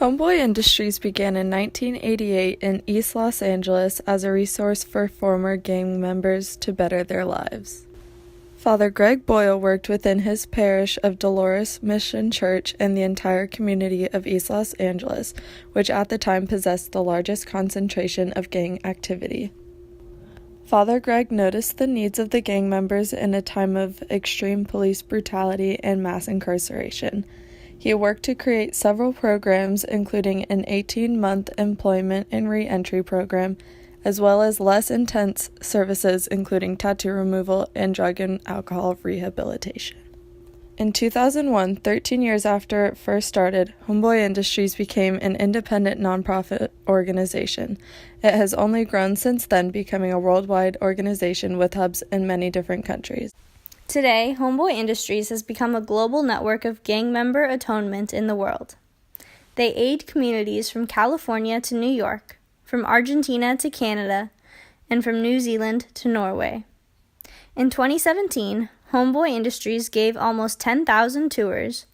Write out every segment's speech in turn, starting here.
Homeboy Industries began in 1988 in East Los Angeles as a resource for former gang members to better their lives. Father Greg Boyle worked within his parish of Dolores Mission Church and the entire community of East Los Angeles, which at the time possessed the largest concentration of gang activity. Father Greg noticed the needs of the gang members in a time of extreme police brutality and mass incarceration. He worked to create several programs, including an 18-month employment and re-entry program, as well as less intense services including tattoo removal and drug and alcohol rehabilitation. In 2001, 13 years after it first started, Homeboy Industries became an independent nonprofit organization. It has only grown since then, becoming a worldwide organization with hubs in many different countries. Today, Homeboy Industries has become a global network of gang member atonement in the world. They aid communities from California to New York, from Argentina to Canada, and from New Zealand to Norway. In 2017, Homeboy Industries gave almost 10,000 tours,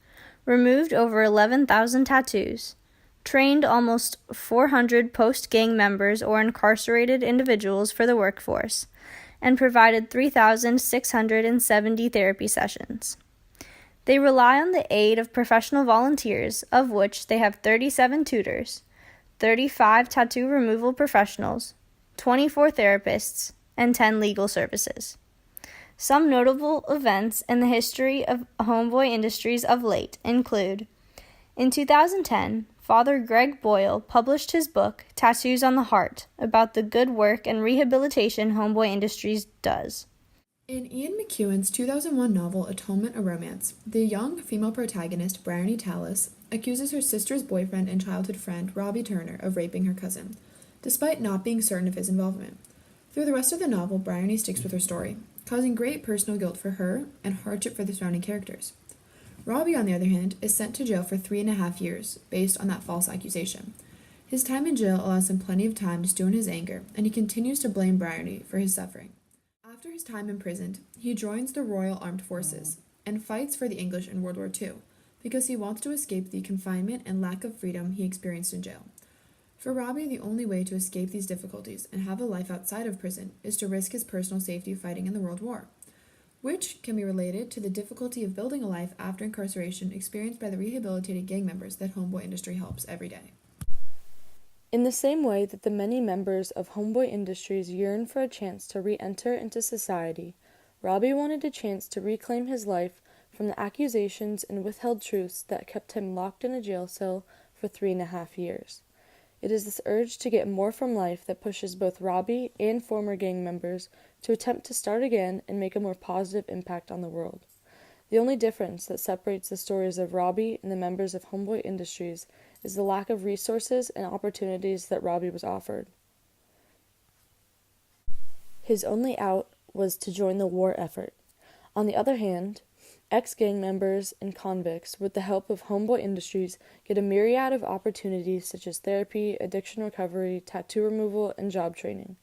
removed over 11,000 tattoos, trained almost 400 post-gang members or incarcerated individuals for the workforce, and provided 3,670 therapy sessions. They rely on the aid of professional volunteers, of which they have 37 tutors, 35 tattoo removal professionals, 24 therapists, and 10 legal services. Some notable events in the history of Homeboy Industries of late include: in 2010, Father Greg Boyle published his book, Tattoos on the Heart, about the good work and rehabilitation Homeboy Industries does. In Ian McEwan's 2001 novel Atonement, a Romance, the young female protagonist, Bryony Tallis, accuses her sister's boyfriend and childhood friend, Robbie Turner, of raping her cousin, despite not being certain of his involvement. Through the rest of the novel, Bryony sticks with her story, causing great personal guilt for her and hardship for the surrounding characters. Robbie, on the other hand, is sent to jail for 3.5 years, based on that false accusation. His time in jail allows him plenty of time to stew in his anger, and he continues to blame Bryony for his suffering. After his time imprisoned, he joins the Royal Armed Forces and fights for the English in World War II, because he wants to escape the confinement and lack of freedom he experienced in jail. For Robbie, the only way to escape these difficulties and have a life outside of prison is to risk his personal safety fighting in the World War, which can be related to the difficulty of building a life after incarceration experienced by the rehabilitated gang members that Homeboy Industry helps every day. In the same way that the many members of Homeboy Industries yearn for a chance to re-enter into society, Robbie wanted a chance to reclaim his life from the accusations and withheld truths that kept him locked in a jail cell for 3.5 years. It is this urge to get more from life that pushes both Robbie and former gang members to attempt to start again and make a more positive impact on the world. The only difference that separates the stories of Robbie and the members of Homeboy Industries is the lack of resources and opportunities that Robbie was offered. His only out was to join the war effort. On the other hand, ex-gang members and convicts, with the help of Homeboy Industries, get a myriad of opportunities such as therapy, addiction recovery, tattoo removal, and job training.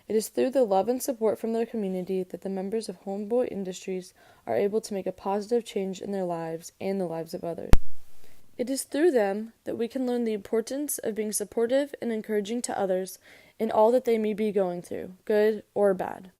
It is through the love and support from their community that the members of Homeboy Industries are able to make a positive change in their lives and the lives of others. It is through them that we can learn the importance of being supportive and encouraging to others in all that they may be going through, good or bad.